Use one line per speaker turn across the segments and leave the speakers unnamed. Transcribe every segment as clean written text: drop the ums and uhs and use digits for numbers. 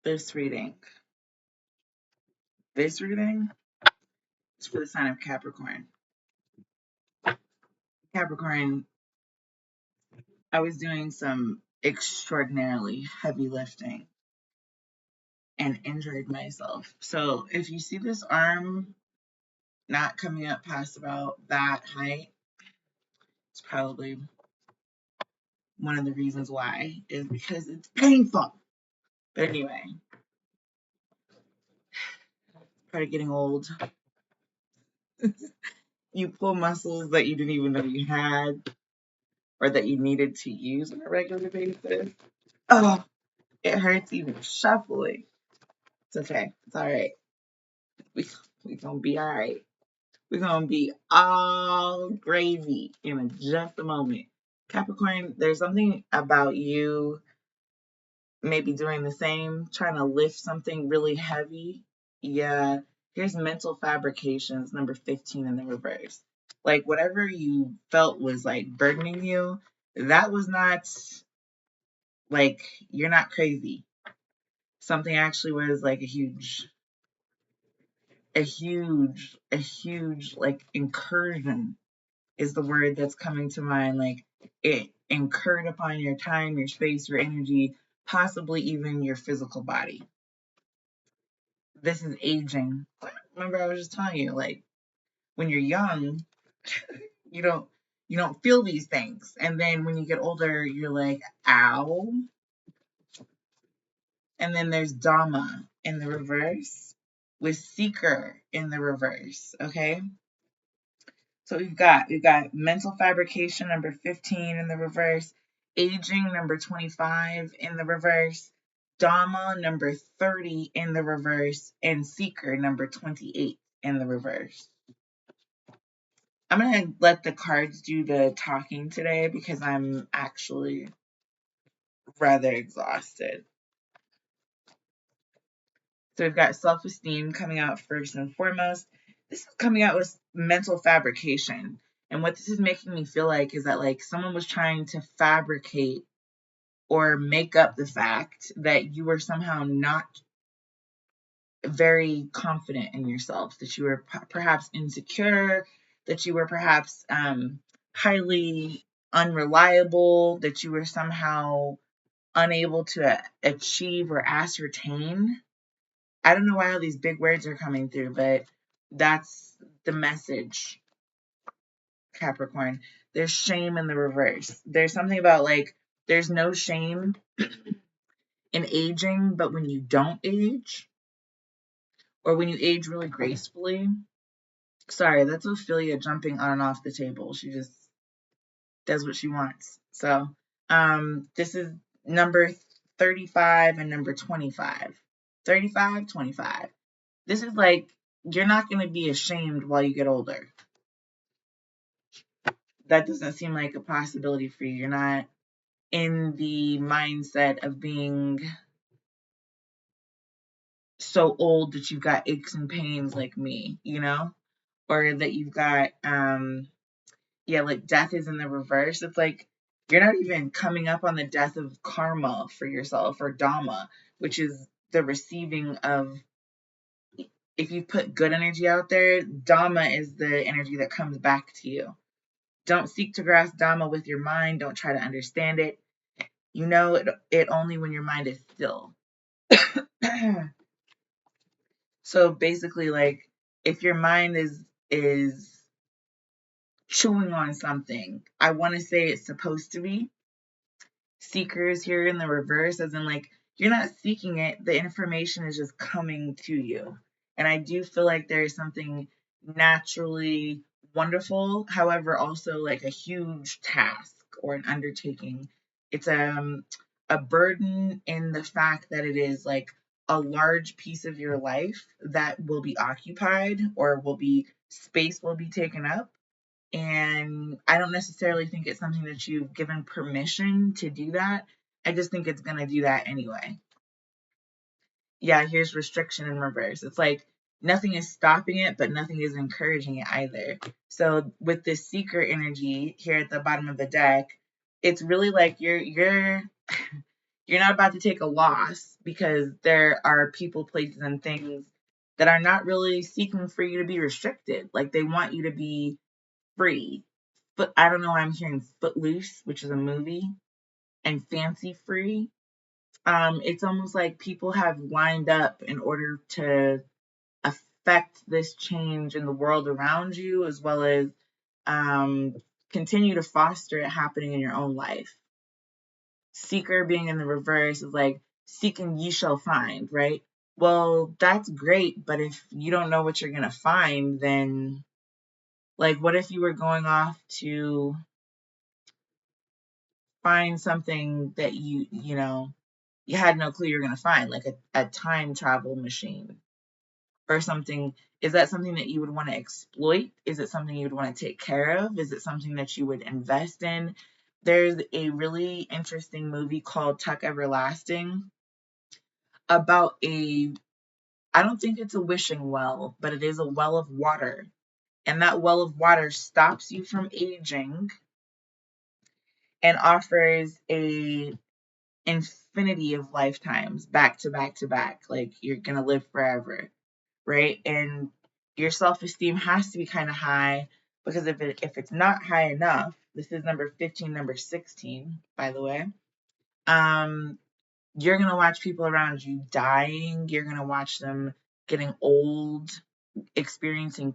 This reading is for the sign of Capricorn. Capricorn, I was doing some extraordinarily heavy lifting and injured myself. So if you see this arm not coming up past about that height, it's probably one of the reasons why, is because it's painful. But anyway, part of getting old. You pull muscles that you didn't even know you had or that you needed to use on a regular basis. Oh, it hurts even shuffling. It's okay. It's all right. We gonna be all right. We're gonna be all gravy in just a moment. Capricorn, there's something about you maybe doing the same, trying to lift something really heavy. Yeah, here's mental fabrications, number 15 in the reverse. Like whatever you felt was like burdening you, that was not like, you're not crazy. Something actually was like a huge like incursion is the word that's coming to mind. Like it incurred upon your time, your space, your energy, possibly even your physical body. This is aging. Remember, I was just telling you, like when you're young, you don't feel these things, and then when you get older, you're like, ow. And then there's Dhamma in the reverse with Seeker in the reverse. Okay, so we've got mental fabrication number 15 in the reverse, aging number 25 in the reverse, Dhamma number 30 in the reverse, and Seeker number 28 in the reverse. I'm going to let the cards do the talking today because I'm actually rather exhausted. So we've got self-esteem coming out first and foremost. This is coming out with mental fabrication. And what this is making me feel like is that like someone was trying to fabricate or make up the fact that you were somehow not very confident in yourself, that you were perhaps insecure, that you were perhaps highly unreliable, that you were somehow unable to achieve or ascertain. I don't know why all these big words are coming through, but that's the message, Capricorn. There's shame in the reverse. There's something about like, there's no shame in aging, but when you don't age, or when you age really gracefully, sorry, that's Ophelia jumping on and off the table. She just does what she wants. So, this is number 35 and number 25. 35, 25. This is like, you're not going to be ashamed while you get older. That doesn't seem like a possibility for you. You're not in the mindset of being so old that you've got aches and pains like me, you know? Or that you've got, like death is in the reverse. It's like, you're not even coming up on the death of karma for yourself, or Dhamma, which is the receiving of, if you put good energy out there, Dhamma is the energy that comes back to you. Don't seek to grasp Dhamma with your mind. Don't try to understand it. You know it only when your mind is still. So basically, like, if your mind is chewing on something, I want to say it's supposed to be. Seekers here in the reverse, as in like, you're not seeking it, the information is just coming to you. And I do feel like there is something naturally wonderful, however, also like a huge task or an undertaking. It's a burden in the fact that it is like a large piece of your life that will be occupied, or space will be taken up. And I don't necessarily think it's something that you've given permission to do that. I just think it's going to do that anyway. Yeah, here's restriction in reverse. It's like nothing is stopping it, but nothing is encouraging it either. So with this seeker energy here at the bottom of the deck, it's really like you're You're not about to take a loss because there are people, places, and things that are not really seeking for you to be restricted. Like they want you to be free. But I don't know why I'm hearing Footloose, which is a movie, and Fancy Free. It's almost like people have lined up in order to affect this change in the world around you, as well as um, continue to foster it happening in your own life. Seeker being in the reverse is like seeking ye shall find, right? Well, that's great, but if you don't know what you're gonna find, then like what if you were going off to find something that you had no clue you were gonna find, like a time travel machine or something? Is that something that you would want to exploit? Is it something you would want to take care of? Is it something that you would invest in? There's a really interesting movie called Tuck Everlasting about I don't think it's a wishing well, but it is a well of water. And that well of water stops you from aging and offers a infinity of lifetimes back to back to back. Like you're going to live forever, right? And your self-esteem has to be kind of high, because if it's not high enough, this is number 15, number 16, by the way. You're going to watch people around you dying. You're going to watch them getting old, experiencing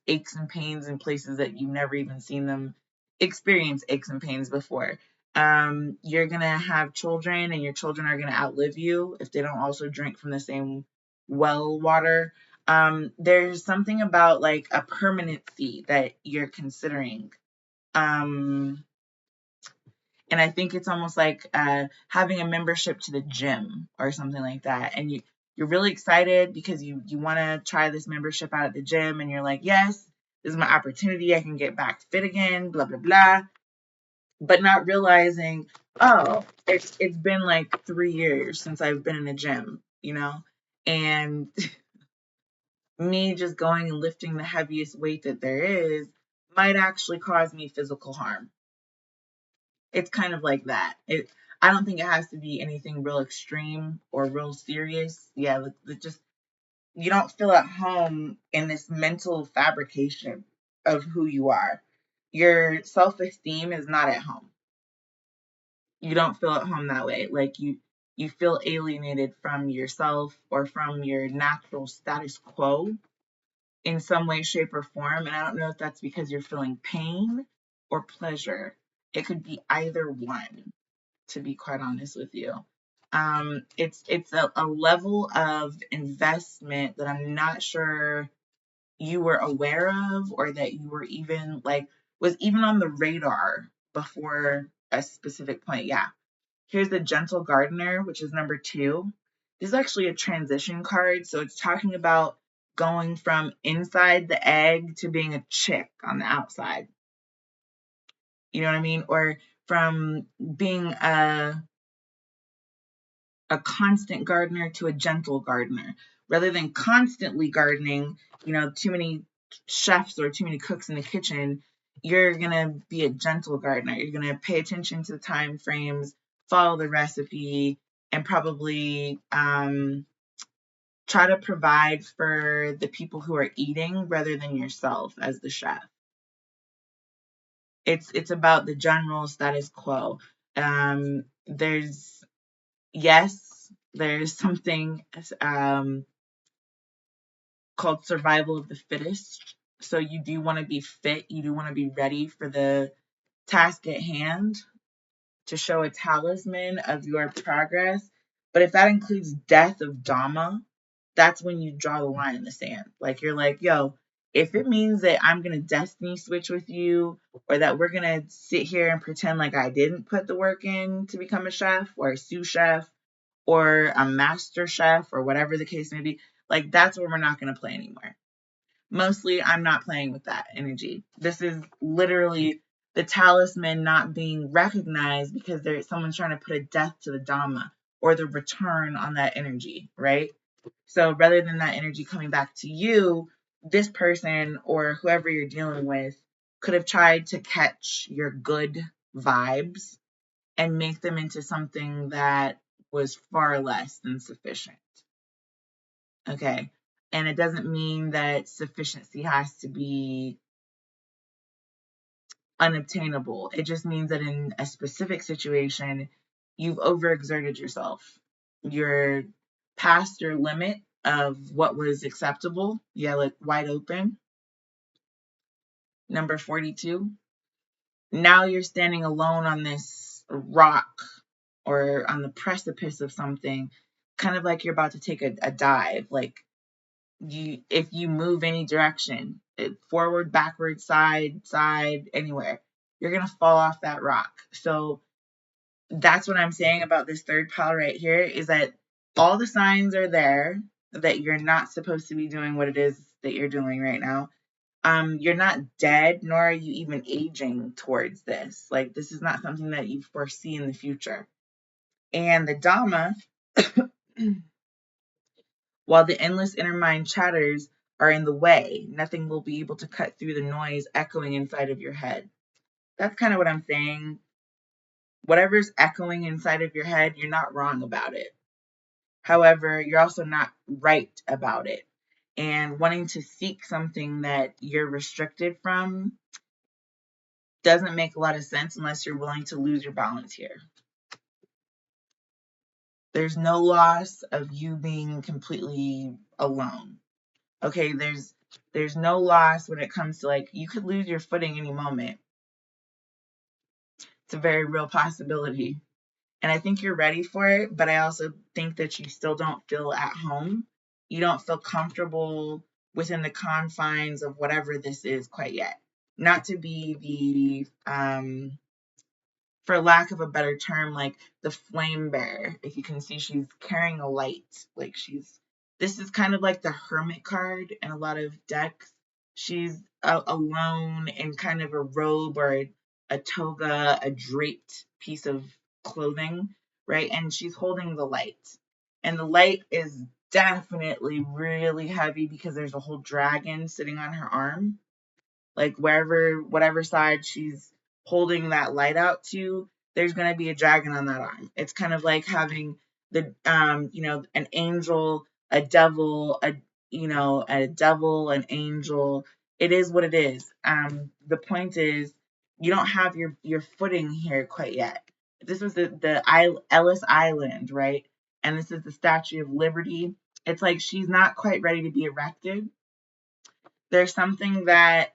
aches and pains in places that you've never even seen them experience aches and pains before. You're going to have children, and your children are going to outlive you if they don't also drink from the same well water. There's something about like a permanency that you're considering. And I think it's almost like having a membership to the gym or something like that. And you're really excited because you want to try this membership out at the gym, and you're like, yes, this is my opportunity. I can get back fit again, blah, blah, blah. But not realizing, oh, it's been like 3 years since I've been in the gym, and me just going and lifting the heaviest weight that there is might actually cause me physical harm. It's kind of like that. I don't think it has to be anything real extreme or real serious. Yeah, just you don't feel at home in this mental fabrication of who you are. Your self-esteem is not at home. You don't feel at home that way. Like you feel alienated from yourself or from your natural status quo in some way, shape, or form. And I don't know if that's because you're feeling pain or pleasure. It could be either one, to be quite honest with you. It's a level of investment that I'm not sure you were aware of, or that you were even like was even on the radar before a specific point. Yeah. Here's the Gentle Gardener, which is number 2. This is actually a transition card. So it's talking about going from inside the egg to being a chick on the outside. You know what I mean? Or from being a constant gardener to a gentle gardener. Rather than constantly gardening, too many chefs or too many cooks in the kitchen, you're going to be a gentle gardener. You're going to pay attention to the time frames, follow the recipe, and probably try to provide for the people who are eating rather than yourself as the chef. It's about the general status quo. There's something called survival of the fittest. So you do want to be fit. You do want to be ready for the task at hand to show a talisman of your progress. But if that includes death of Dhamma, that's when you draw the line in the sand. Like you're like, yo, if it means that I'm going to destiny switch with you, or that we're going to sit here and pretend like I didn't put the work in to become a chef or a sous chef or a master chef or whatever the case may be, like that's where we're not going to play anymore. Mostly, I'm not playing with that energy. This is literally the talisman not being recognized because someone's trying to put a death to the Dhamma or the return on that energy, right? So rather than that energy coming back to you, this person or whoever you're dealing with could have tried to catch your good vibes and make them into something that was far less than sufficient. Okay. And it doesn't mean that sufficiency has to be unobtainable. It just means that in a specific situation, you've overexerted yourself. You're past your limit of what was acceptable. Yeah, like wide open. Number 42. Now you're standing alone on this rock or on the precipice of something, kind of like you're about to take a dive. Like if you move any direction, forward, backward, side, anywhere, you're going to fall off that rock. So that's what I'm saying about this third pile right here, is that all the signs are there that you're not supposed to be doing what it is that you're doing right now. You're not dead, nor are you even aging towards this. Like, this is not something that you foresee in the future. And the Dhamma, while the endless inner mind chatters are in the way, nothing will be able to cut through the noise echoing inside of your head. That's kind of what I'm saying. Whatever's echoing inside of your head, you're not wrong about it. However, you're also not right about it. And wanting to seek something that you're restricted from doesn't make a lot of sense unless you're willing to lose your balance here. There's no loss of you being completely alone. Okay, there's no loss when it comes to, like, you could lose your footing any moment. It's a very real possibility. And I think you're ready for it, but I also think that you still don't feel at home. You don't feel comfortable within the confines of whatever this is quite yet. Not to be the for lack of a better term, like the flame bearer. If you can see, she's carrying a light. Like this is kind of like the hermit card in a lot of decks. She's alone in kind of a robe or a toga, a draped piece of clothing, right? And she's holding the light. And the light is definitely really heavy because there's a whole dragon sitting on her arm. Like whatever side she's holding that light out to, there's going to be a dragon on that arm. It's kind of like having the an angel, a devil, an angel. It is what it is. The point is, you don't have your footing here quite yet. This was the Ellis Island, right? And this is the Statue of Liberty. It's like she's not quite ready to be erected. There's something that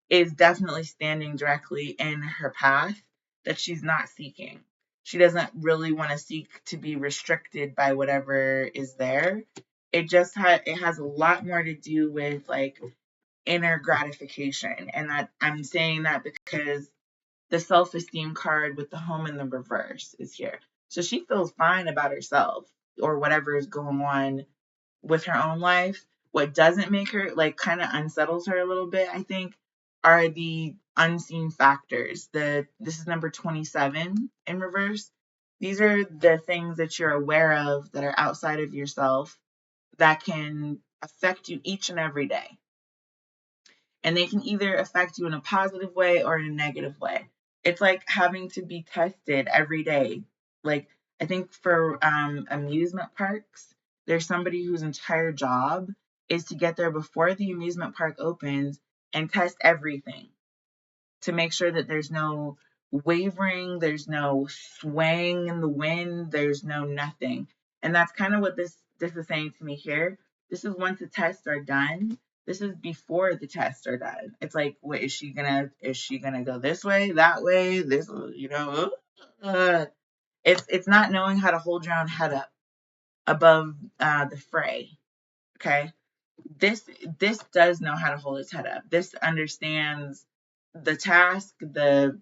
is definitely standing directly in her path that she's not seeking. She doesn't really want to seek to be restricted by whatever is there. It has a lot more to do with like inner gratification. And that I'm saying that because the self-esteem card with the home in the reverse is here. So she feels fine about herself or whatever is going on with her own life. What doesn't make her, like, kind of unsettles her a little bit, I think, are the unseen factors. This is number 27 in reverse. These are the things that you're aware of that are outside of yourself that can affect you each and every day. And they can either affect you in a positive way or in a negative way. It's like having to be tested every day. Like, I think for amusement parks, there's somebody whose entire job is to get there before the amusement park opens and test everything to make sure that there's no wavering, there's no swaying in the wind, there's no nothing. And that's kind of what this is saying to me here. This is once the tests are done. This is before the tests are done. It's like, what is she gonna go this way, that way, this, it's not knowing how to hold your own head up above the fray. Okay, this does know how to hold its head up. This understands the task, the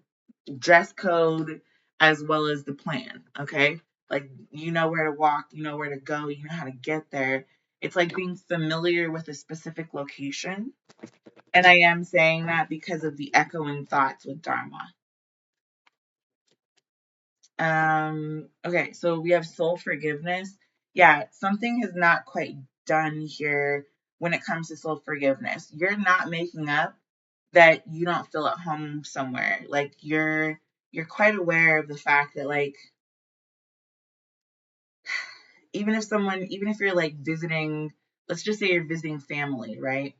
dress code, as well as the plan. Okay, like, you know where to walk, you know where to go, you know how to get there. It's like being familiar with a specific location. And I am saying that because of the echoing thoughts with Dharma. Okay, so we have soul forgiveness. Yeah, something is not quite done here when it comes to soul forgiveness. You're not making up that you don't feel at home somewhere. Like, you're you're quite aware of the fact that, like, even if you're like visiting, let's just say you're visiting family, right?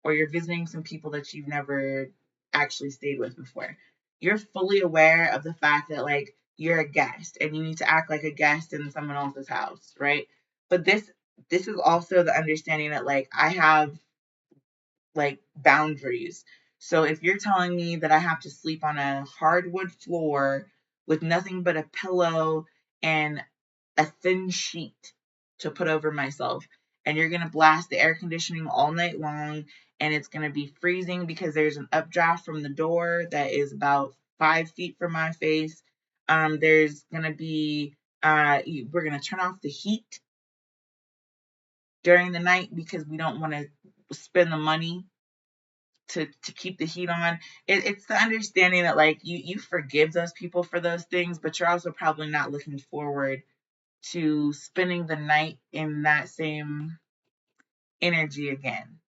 Or you're visiting some people that you've never actually stayed with before. You're fully aware of the fact that, like, you're a guest and you need to act like a guest in someone else's house, right? But this is also the understanding that, like, I have, like, boundaries. So if you're telling me that I have to sleep on a hardwood floor with nothing but a pillow and a thin sheet to put over myself, and you're going to blast the air conditioning all night long, and it's going to be freezing because there's an updraft from the door that is about 5 feet from my face. There's going to be we're going to turn off the heat during the night because we don't want to spend the money to keep the heat on. It's the understanding that, like, you forgive those people for those things, but you're also probably not looking forward to spending the night in that same energy again.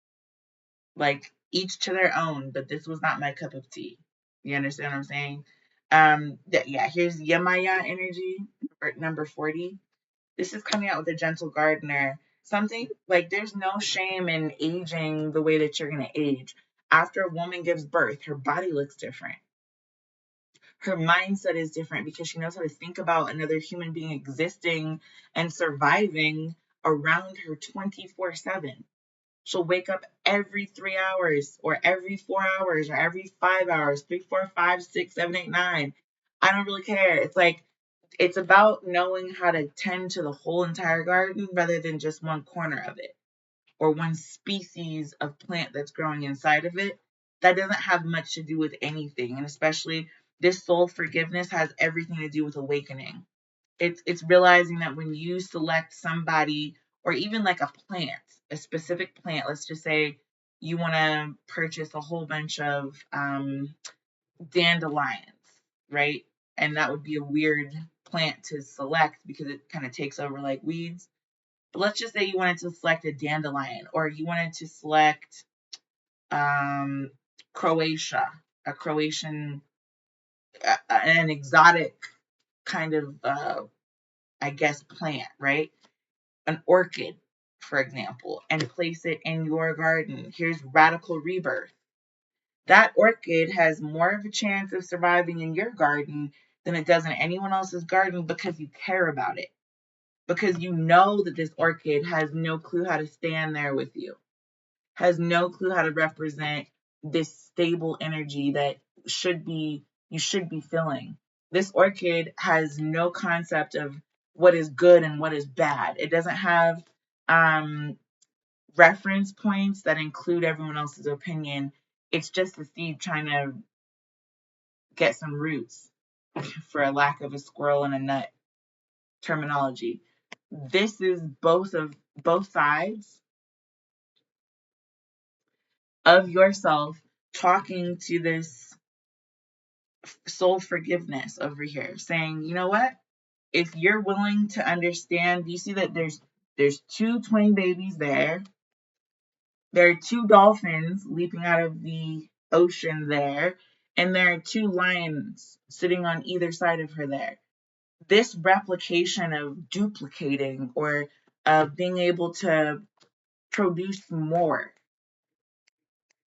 Like, each to their own, but this was not my cup of tea. You understand what I'm saying? Yeah, here's Yamaya energy, number 40. This is coming out with a gentle gardener. Something like, there's no shame in aging the way that you're going to age. After a woman gives birth, her body looks different. Her mindset is different because she knows how to think about another human being existing and surviving around her 24/7. She'll wake up every 3 hours or every 4 hours or every 5 hours, 3, 4, 5, 6, 7, 8, 9. I don't really care. It's like, it's about knowing how to tend to the whole entire garden rather than just one corner of it or one species of plant that's growing inside of it. That doesn't have much to do with anything. And especially this soul forgiveness has everything to do with awakening. It's realizing that when you select somebody, or even like a plant, a specific plant, let's just say you want to purchase a whole bunch of dandelions, right? And that would be a weird plant to select because it kind of takes over like weeds. But let's just say you wanted to select a dandelion, or you wanted to select Croatia, a Croatian, an exotic kind of, I guess, plant, right? An orchid, for example, and place it in your garden. Here's radical rebirth. That orchid has more of a chance of surviving in your garden than it does in anyone else's garden because you care about it. Because you know that this orchid has no clue how to stand there with you, has no clue how to represent this stable energy that you should be feeling. This orchid has no concept of what is good and what is bad. It doesn't have reference points that include everyone else's opinion. It's just a seed trying to get some roots, for a lack of a squirrel and a nut terminology. This is both sides of yourself talking to this soul forgiveness over here, saying, you know what? If you're willing to understand, you see that there's two twin babies there. There are two dolphins leaping out of the ocean there, and there are two lions sitting on either side of her there. This replication of duplicating, or being able to produce more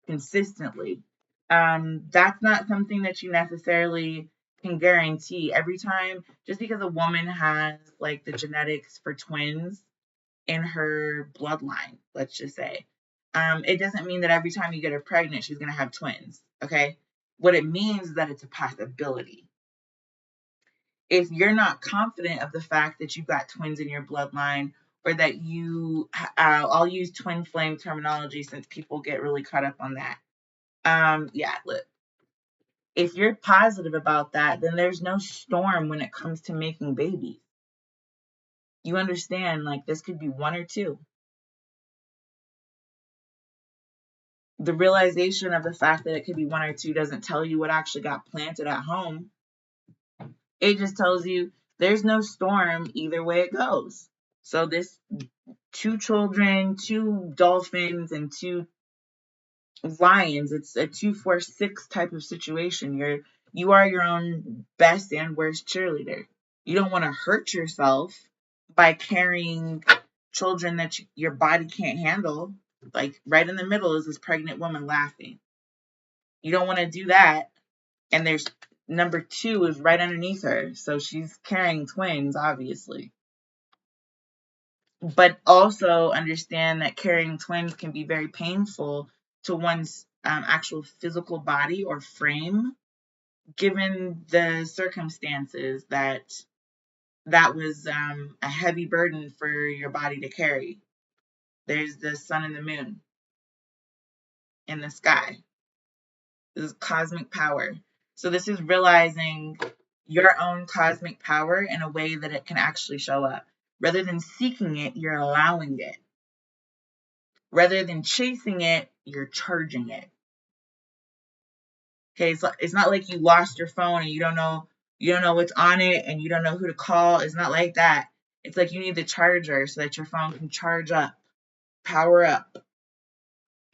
consistently, that's not something that you necessarily can guarantee every time. Just because a woman has, like, the genetics for twins in her bloodline, let's just say, it doesn't mean that every time you get her pregnant, she's going to have twins. Okay. What it means is that it's a possibility. If you're not confident of the fact that you've got twins in your bloodline, or that I'll use twin flame terminology since people get really caught up on that. Yeah, look, if you're positive about that, then there's no storm when it comes to making babies. You understand, like, this could be one or two. The realization of the fact that it could be one or two doesn't tell you what actually got planted at home. It just tells you there's no storm either way it goes. So this two children, two dolphins, and two lions, it's a 2, 4, 6 type of situation. You are your own best and worst cheerleader. You don't want to hurt yourself by carrying children that your body can't handle. Like right in the middle is this pregnant woman laughing. You don't want to do that. And there's number 2 is right underneath her. So she's carrying twins, obviously. But also understand that carrying twins can be very painful to one's actual physical body or frame, given the circumstances that was a heavy burden for your body to carry. There's the sun and the moon in the sky. This is cosmic power. So this is realizing your own cosmic power in a way that it can actually show up. Rather than seeking it, you're allowing it. Rather than chasing it, you're charging it. Okay, so it's not like you lost your phone and you don't know what's on it and you don't know who to call. It's not like that. It's like you need the charger so that your phone can charge up, power up.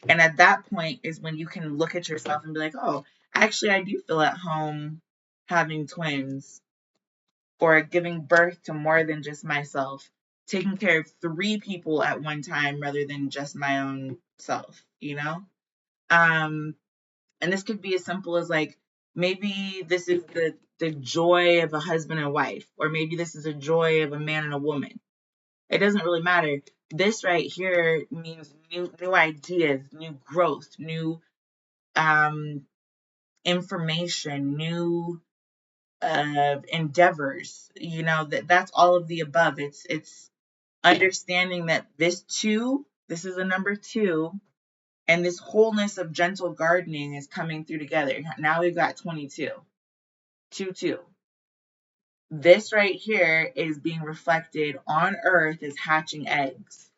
And at that point is when you can look at yourself and be like, oh, actually, I do feel at home having twins or giving birth to more than just myself, taking care of 3 people at one time rather than just my own self, you know? And this could be as simple as like, maybe this is the joy of a husband and wife, or maybe this is a joy of a man and a woman. It doesn't really matter. This right here means new ideas, new growth, new information, new endeavors. You know, that's all of the above. It's understanding that this is a number 2, and this wholeness of gentle gardening is coming through together. Now we've got 22. 2. This right here is being reflected on Earth as hatching eggs.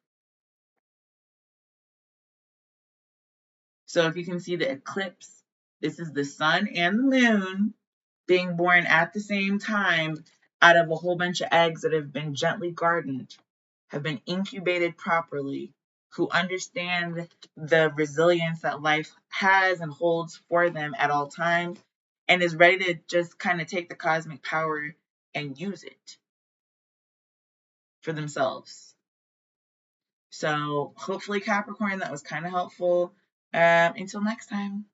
So if you can see the eclipse, this is the sun and the moon being born at the same time out of a whole bunch of eggs that have been gently gardened, have been incubated properly, who understand the resilience that life has and holds for them at all times, and is ready to just kind of take the cosmic power and use it for themselves. So hopefully, Capricorn, that was kind of helpful. Until next time.